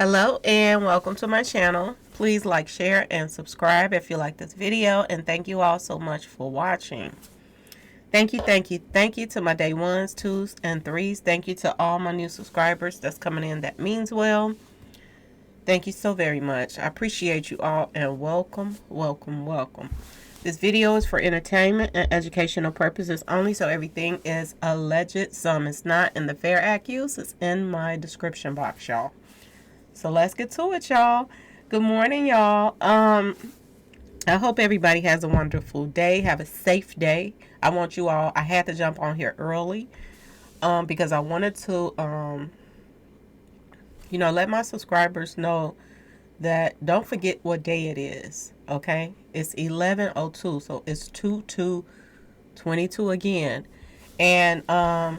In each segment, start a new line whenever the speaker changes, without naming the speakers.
Hello and welcome to my channel. Please like, share, and subscribe if you like this video. And thank you all so much for watching. Thank you to my day ones, twos, and threes. Thank you to all my new subscribers that's coming in. That means well. Thank you so very much. I appreciate you all and welcome, welcome, welcome. This video is for entertainment and educational purposes only, so everything is alleged. Some is not, and the fair accuse is in my description box, y'all. So let's get to it, y'all. Good morning, y'all. I hope everybody has a wonderful day. Have a safe day. I want you all, I had to jump on here early because I wanted to, let my subscribers know that don't forget what day it is, okay? It's 11:02, so it's 2/2/22 again. And I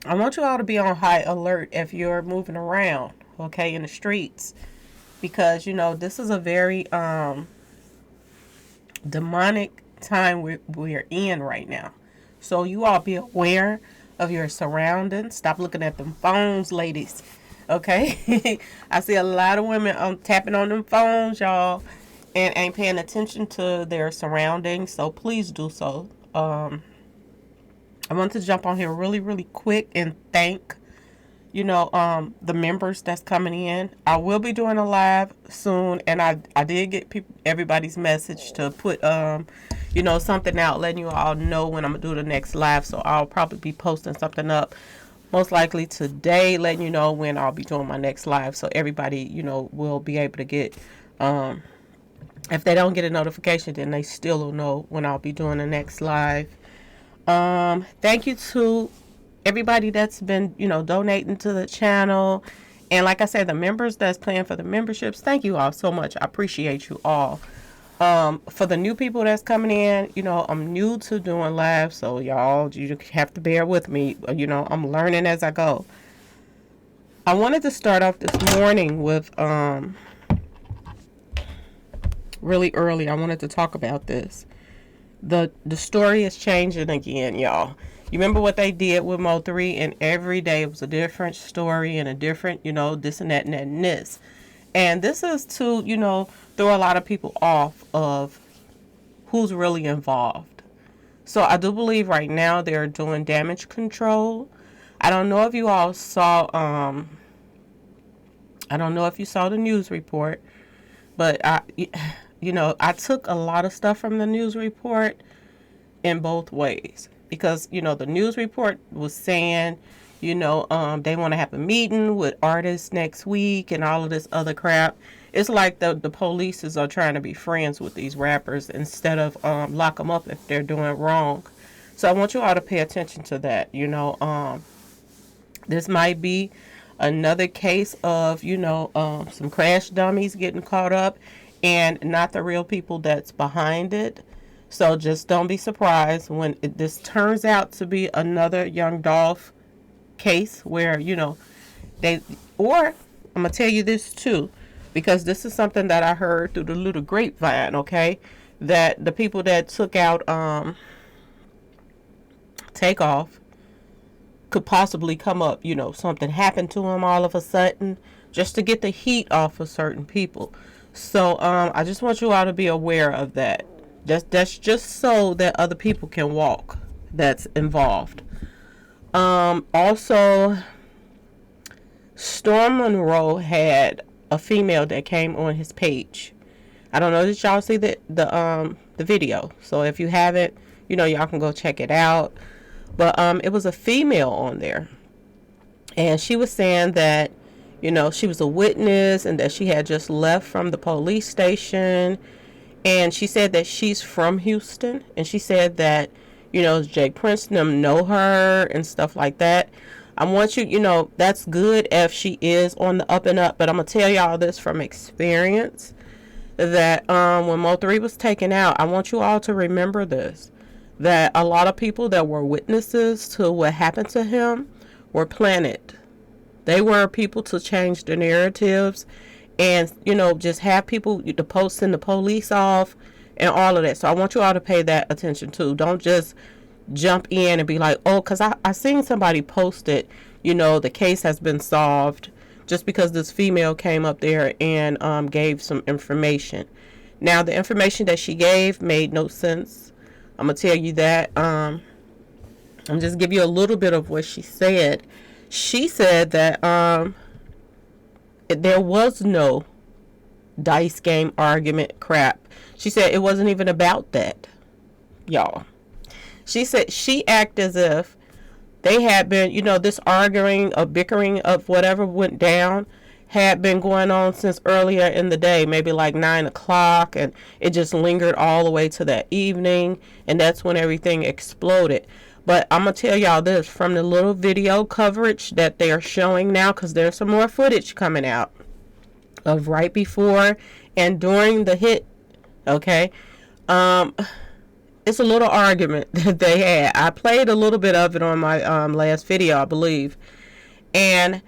want you all to be on high alert if you're moving around, okay, in the streets, because this is a very demonic time we're in right now. So you all be aware of your surroundings. Stop looking at them phones, ladies, okay? I see a lot of women tapping on them phones, y'all, and ain't paying attention to their surroundings, so please do so. I want to jump on here really quick and thank the members that's coming in. I will be doing a live soon, and I did get everybody's message to put something out letting you all know when I'm gonna do the next live. So I'll probably be posting something up most likely today, letting you know when I'll be doing my next live, so everybody will be able to get if they don't get a notification, then they still will know when I'll be doing the next live. Thank you to everybody that's been, donating to the channel. And like I said, the members that's paying for the memberships, thank you all so much. I appreciate you all. For the new people that's coming in, I'm new to doing live, so y'all, you have to bear with me. I'm learning as I go. I wanted to start off this morning with, really early, I wanted to talk about this. The story is changing again, y'all. You remember what they did with Mo3, and every day it was a different story and a different, this and that and that and this. And this is to, throw a lot of people off of who's really involved. So I do believe right now they're doing damage control. I don't know if you all saw, I don't know if you saw the news report, but I took a lot of stuff from the news report in both ways. Because, the news report was saying, they want to have a meeting with artists next week and all of this other crap. It's like the police are trying to be friends with these rappers instead of lock them up if they're doing wrong. So I want you all to pay attention to that. This might be another case of, some crash dummies getting caught up and not the real people that's behind it. So just don't be surprised when this turns out to be another Young Dolph case where, or I'm going to tell you this too, because this is something that I heard through the little grapevine, okay, that the people that took out Takeoff could possibly come up, something happened to them all of a sudden just to get the heat off of certain people. So I just want you all to be aware of that. That's just so that other people can walk that's involved. Also, Storm Monroe had a female that came on his page. I don't know, did y'all see the video? So if you haven't, y'all can go check it out. But it was a female on there, and she was saying that she was a witness and that she had just left from the police station. And she said that she's from Houston, and she said that, Jay Prince and them know her and stuff like that. I want you, that's good if she is on the up and up, but I'm going to tell y'all this from experience, that when Mo3 was taken out, I want you all to remember this, that a lot of people that were witnesses to what happened to him were planted. They were people to change the narratives and, just have people to posting the police off and all of that. So I want you all to pay that attention too. Don't just jump in and be like, oh, because I seen somebody post it, the case has been solved. just because this female came up there and gave some information. Now, the information that she gave made no sense. I'm going to tell you that. I'm just give you a little bit of what she said. She said that there was no dice game argument crap. She said it wasn't even about that, y'all. She said she acted as if they had been, this arguing or bickering of whatever went down had been going on since earlier in the day, maybe like 9 o'clock, and it just lingered all the way to that evening, and that's when everything exploded. But I'm going to tell y'all this, from the little video coverage that they are showing now, because there's some more footage coming out of right before and during the hit, okay? It's a little argument that they had. I played a little bit of it on my last video, I believe. And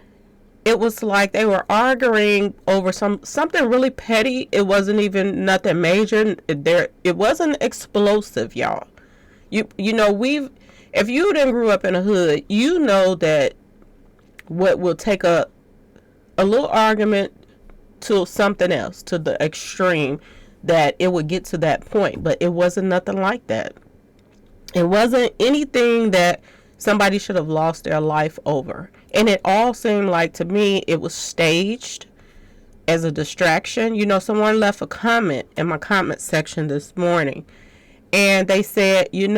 it was like they were arguing over something really petty. It wasn't even nothing major. It wasn't explosive, y'all. If you didn't grew up in a hood, you know that what will take a little argument to something else, to the extreme, that it would get to that point. But it wasn't nothing like that. It wasn't anything that somebody should have lost their life over. And it all seemed like, to me, it was staged as a distraction. Someone left a comment in my comment section this morning, and they said, this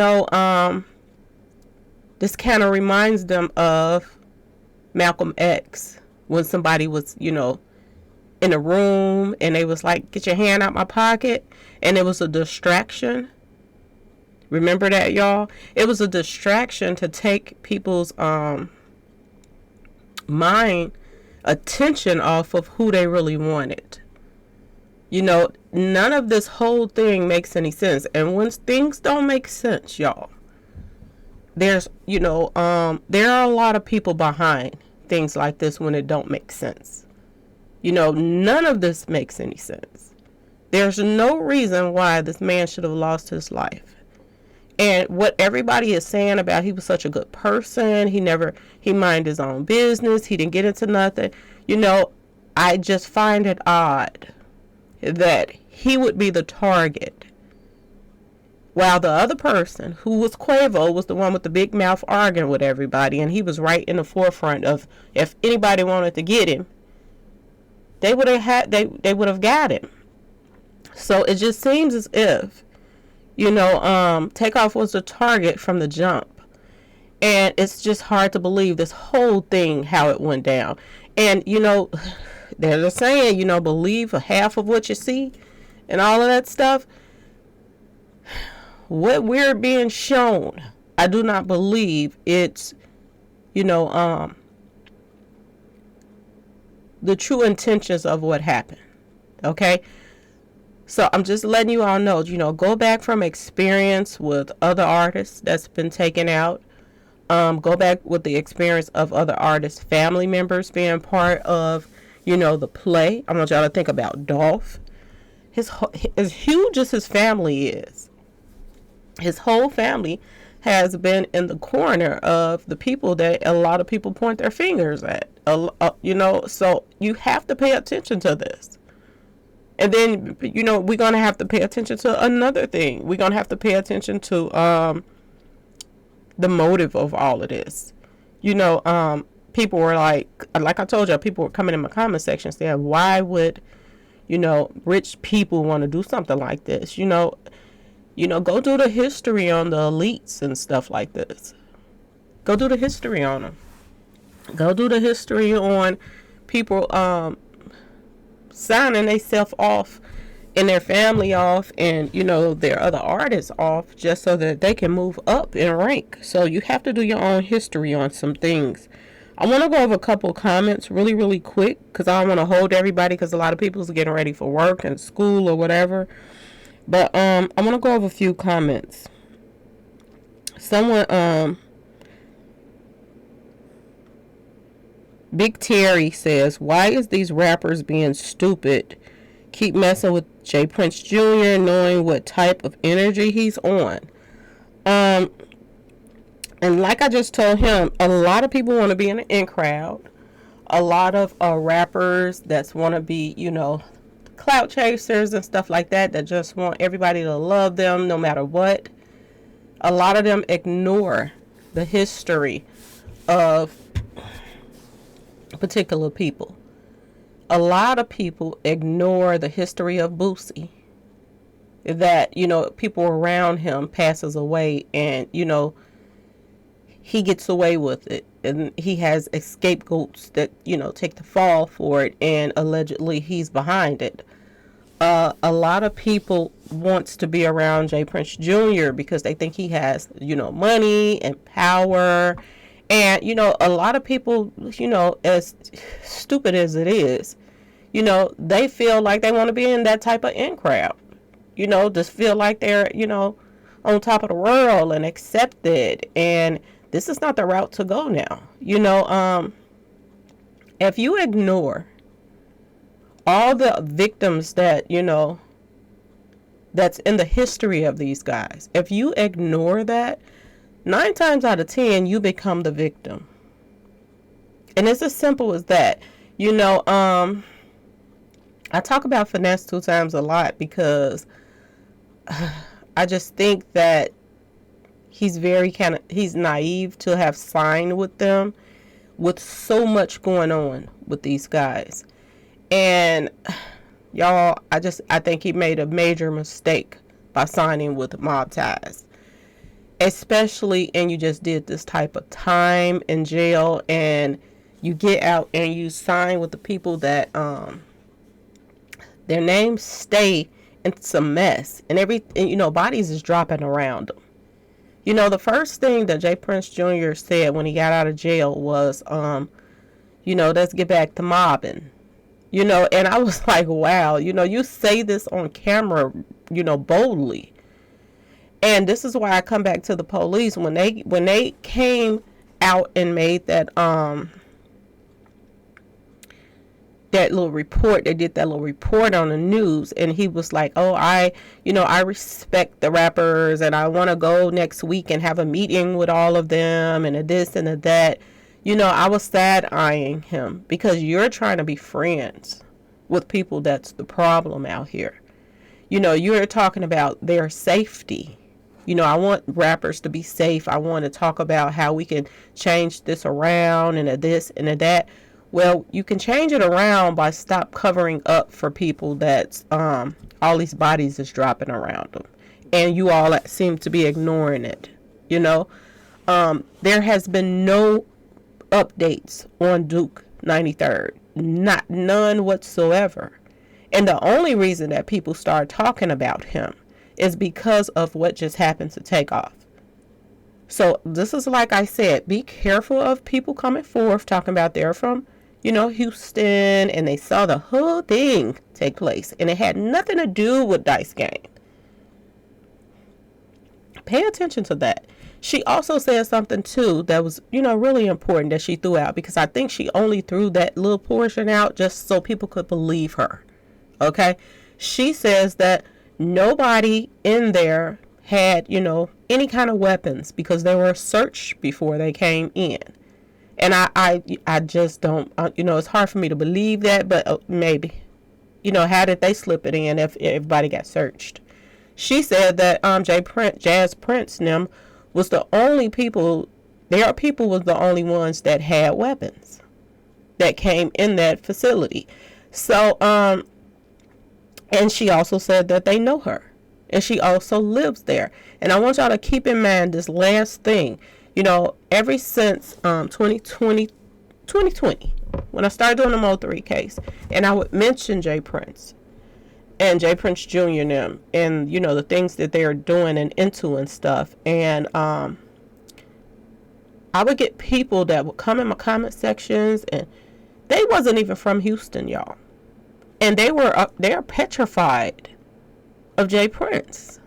kind of reminds them of Malcolm X, when somebody was, in a room and they was like, get your hand out my pocket, and it was a distraction. Remember that, y'all? It was a distraction to take people's mind attention off of who they really wanted. None of this whole thing makes any sense. And when things don't make sense, y'all, there's there are a lot of people behind things like this when it don't make sense. None of this makes any sense. There's no reason why this man should have lost his life. And what everybody is saying about he was such a good person, he minded his own business, he didn't get into nothing. I just find it odd that he would be the target, while the other person, who was Quavo, was the one with the big mouth arguing with everybody, and he was right in the forefront of, if anybody wanted to get him, they would have got him. So it just seems as if, Takeoff was the target from the jump. And it's just hard to believe this whole thing, how it went down. And, they're just saying, believe half of what you see and all of that stuff. What we're being shown, I do not believe it's, the true intentions of what happened. Okay? So I'm just letting you all know, go back from experience with other artists that's been taken out. Go back with the experience of other artists, family members being part of, the play. I want y'all to think about Dolph. As huge as his family is, his whole family has been in the corner of the people that a lot of people point their fingers at. So you have to pay attention to this. And then, we're going to have to pay attention to another thing. We're going to have to pay attention to the motive of all of this. People were like I told you, people were coming in my comment section saying, why would, rich people want to do something like this? Go do the history on the elites and stuff like this. Go do the history on them. Go do the history on people signing themselves off and their family off and, their other artists off just so that they can move up in rank. So you have to do your own history on some things. I want to go over a couple of comments really, really quick because I don't want to hold everybody because a lot of people are getting ready for work and school or whatever. But I want to go over a few comments. Someone, Big Terry says, why is these rappers being stupid? Keep messing with Jay Prince Jr. knowing what type of energy he's on. And like I just told him, a lot of people want to be in the in crowd. A lot of rappers that want to be, clout chasers and stuff like that, that just want everybody to love them no matter what. A lot of them ignore the history of particular people. A lot of people ignore the history of Boosie. That, people around him passes away and, he gets away with it. And he has scapegoats that, take the fall for it. And allegedly he's behind it. A lot of people wants to be around Jay Prince Jr. because they think he has, money and power. And, a lot of people, as stupid as it is, they feel like they want to be in that type of in crowd. Just feel like they're, on top of the world and accepted. And this is not the route to go now. If you ignore all the victims that, that's in the history of these guys, if you ignore that, 9 times out of 10, you become the victim. And it's as simple as that. I talk about Finesse 2 Times a lot because I just think that he's he's naive to have signed with them with so much going on with these guys. And y'all, I think he made a major mistake by signing with Mob Ties. Especially, and you just did this type of time in jail and you get out and you sign with the people that their names stay in some mess and bodies is dropping around them. The first thing that Jay Prince Jr. said when he got out of jail was, let's get back to mobbing. And I was like, wow, you say this on camera, boldly. And this is why I come back to the police when they came out and made that little report. They did that little report on the news, and he was like, oh, I respect the rappers and I want to go next week and have a meeting with all of them and a this and a that. I was side eyeing him because you're trying to be friends with people that's the problem out here. You're talking about their safety. I want rappers to be safe. I want to talk about how we can change this around and a this and a that. Well, you can change it around by stop covering up for people that's all these bodies is dropping around them. And you all seem to be ignoring it. There has been no updates on Duke 93rd. None whatsoever. And the only reason that people start talking about him is because of what just happened to Takeoff. So this is, like I said, be careful of people coming forth talking about they're from, Houston, and they saw the whole thing take place, and it had nothing to do with Dice Game. Pay attention to that. She also said something too that was, really important that she threw out, because I think she only threw that little portion out just so people could believe her. Okay? She says that nobody in there had, any kind of weapons because they were searched before they came in. And I just don't, it's hard for me to believe that, but maybe. How did they slip it in if everybody got searched? She said that Jazz Prince and them was the only people, their people was the only ones that had weapons that came in that facility. So, and she also said that they know her. And she also lives there. And I want y'all to keep in mind this last thing. Ever since 2020, when I started doing the Mo3 case, and I would mention Jay Prince and Jay Prince Jr. and them, and, the things that they are doing and into and stuff. And I would get people that would come in my comment sections, and they wasn't even from Houston, y'all. And they're petrified of Jay Prince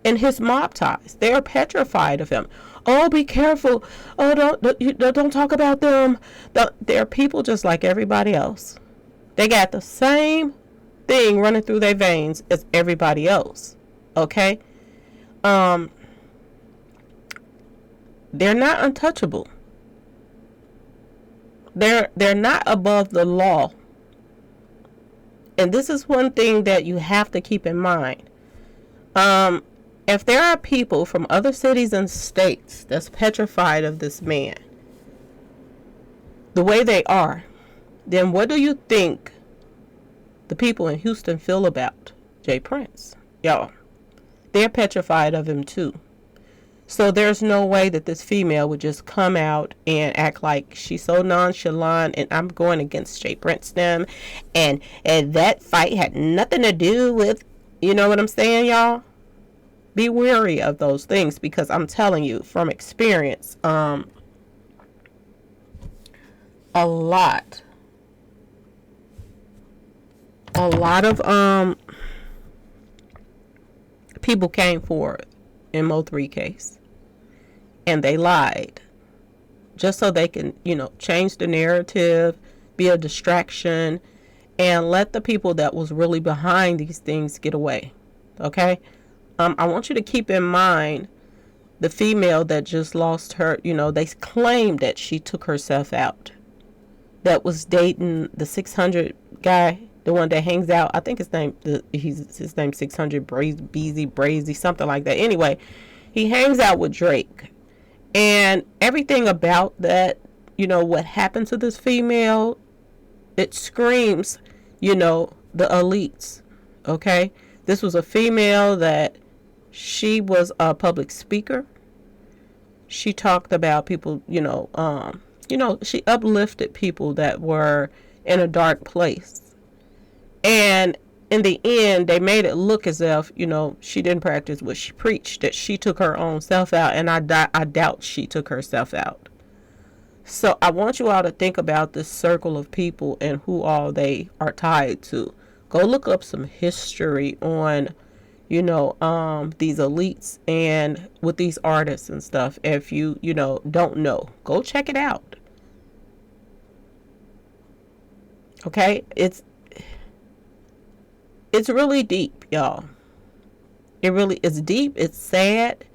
and his mob ties. They are petrified of him. Oh, be careful. Oh, don't talk about them. They're people just like everybody else. They got the same thing running through their veins as everybody else. Okay? They're not untouchable. They're not above the law. And this is one thing that you have to keep in mind. If there are people from other cities and states that's petrified of this man, the way they are, then what do you think the people in Houston feel about Jay Prince? Y'all, they're petrified of him too. So there's no way that this female would just come out and act like she's so nonchalant and I'm going against Jay Prince them, and that fight had nothing to do with, you know what I'm saying, y'all? Be wary of those things, because I'm telling you from experience, a lot of people came forward in Mo3 case, and they lied just so they can, change the narrative, be a distraction, and let the people that was really behind these things get away. Okay? I want you to keep in mind the female that just lost her, they claimed that she took herself out. That was dating the 600 guy, the one that hangs out. I think his name 600 Brazy, something like that. Anyway, he hangs out with Drake. And everything about that, what happened to this female, it screams, the elites. Okay? This was a female that she was a public speaker. She talked about people, she uplifted people that were in a dark place. And in the end, they made it look as if, she didn't practice what she preached, that she took her own self out. And I doubt she took herself out. So I want you all to think about this circle of people and who all they are tied to. Go look up some history on, these elites and with these artists and stuff. If you, don't know, go check it out. Okay? It's really deep, y'all. It really is deep. It's sad.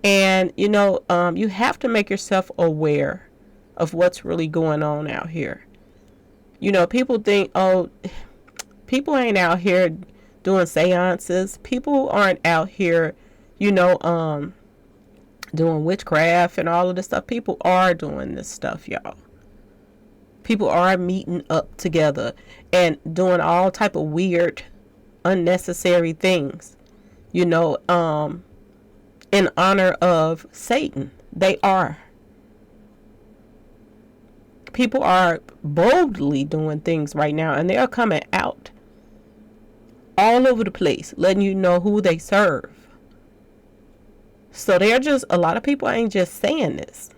And, you have to make yourself aware of what's really going on out here. People think, people ain't out here doing seances. People aren't out here, doing witchcraft and all of this stuff. People are doing this stuff, y'all. People are meeting up together and doing all type of weird, unnecessary things, in honor of Satan. They are. People are boldly doing things right now, and they are coming out all over the place, letting you know who they serve. So a lot of people ain't just saying this.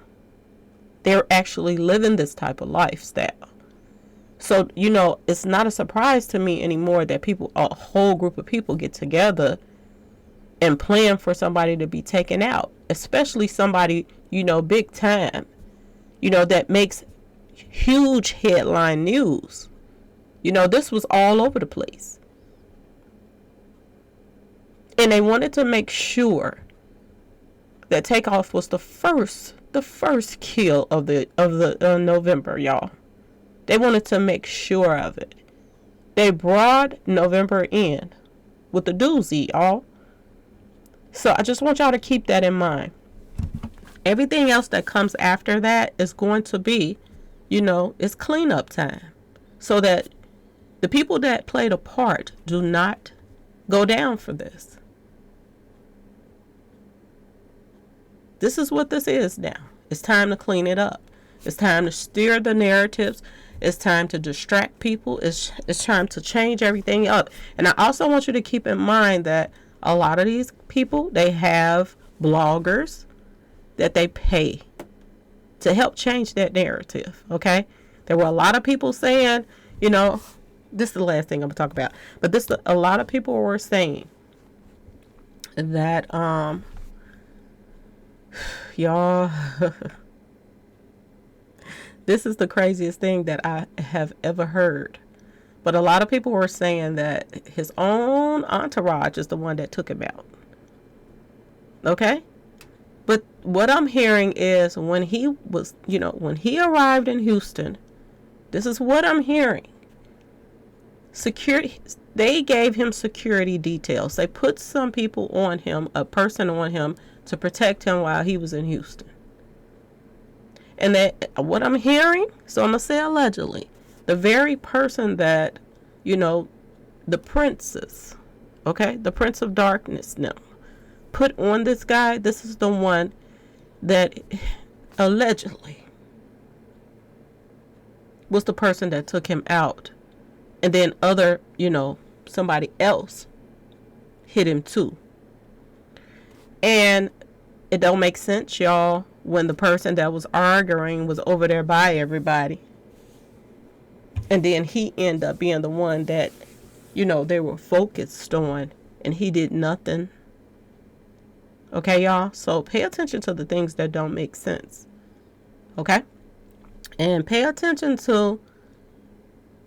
They're actually living this type of lifestyle. So, it's not a surprise to me anymore that a whole group of people get together and plan for somebody to be taken out. Especially somebody, big time, that makes huge headline news. This was all over the place. And they wanted to make sure that Takeoff was the first kill of the November, y'all. They wanted to make sure of it. They brought November in with the doozy, y'all. So I just want y'all to keep that in mind. Everything else that comes after that is going to be, it's cleanup time. So that the people that played a part do not go down for this. This is what this is now. It's time to clean it up. It's time to steer the narratives. It's time to distract people. It's time to change everything up. And I also want you to keep in mind that a lot of these people, they have bloggers that they pay to help change that narrative. Okay? There were a lot of people saying, this is the last thing I'm going to talk about. But a lot of people were saying that, y'all, this is the craziest thing that I have ever heard. But a lot of people were saying that his own entourage is the one that took him out. Okay? But what I'm hearing is when he was, when he arrived in Houston, this is what I'm hearing. Security, they gave him security details. They put some people on him, a person on him, to protect him while he was in Houston. And that, what I'm hearing, so I'm going to say allegedly, the very person that, the princes, okay, the Prince of Darkness now, put on this guy, this is the one that allegedly was the person that took him out. And then other, somebody else hit him too. And it don't make sense, y'all, when the person that was arguing was over there by everybody. And then he ended up being the one that, they were focused on, and he did nothing. Okay, y'all? So pay attention to the things that don't make sense. Okay? And pay attention to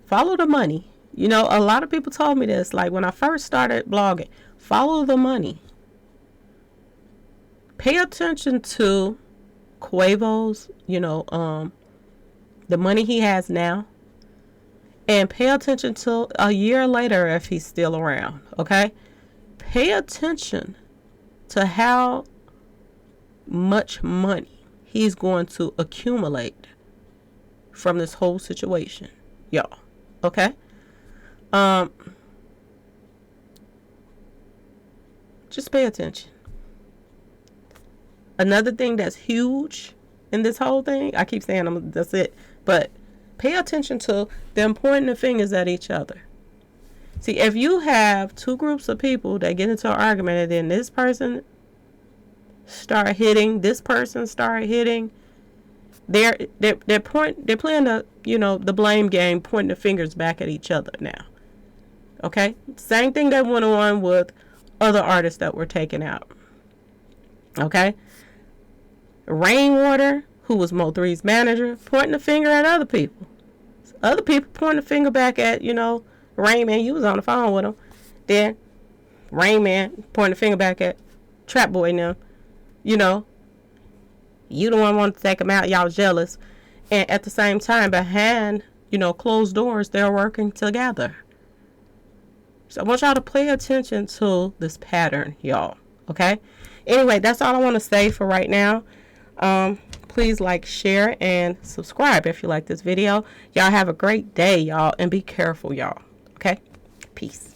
follow the money. A lot of people told me this, like when I first started blogging, follow the money. Pay attention to Quavo's, the money he has now. And pay attention to a year later if he's still around, okay? Pay attention to how much money he's going to accumulate from this whole situation, y'all, okay? Just pay attention. Another thing that's huge in this whole thing, I keep saying that's it, but pay attention to them pointing the fingers at each other. See, if you have two groups of people that get into an argument and then this person start hitting, this person start hitting, they're playing the, the blame game, pointing the fingers back at each other now. Okay? Same thing that went on with other artists that were taken out. Okay? Rainwater, who was Mo3's manager, pointing the finger at other people. Other people pointing the finger back at, Rain Man. You was on the phone with him. Then Rain Man pointing the finger back at Trap Boy and them. You the one wanted to take him out. Y'all jealous. And at the same time, behind, closed doors, they're working together. So I want y'all to pay attention to this pattern, y'all. Okay? Anyway, that's all I want to say for right now. Please like, share, and subscribe if you like this video. Y'all have a great day, y'all, and be careful, y'all. Okay? Peace.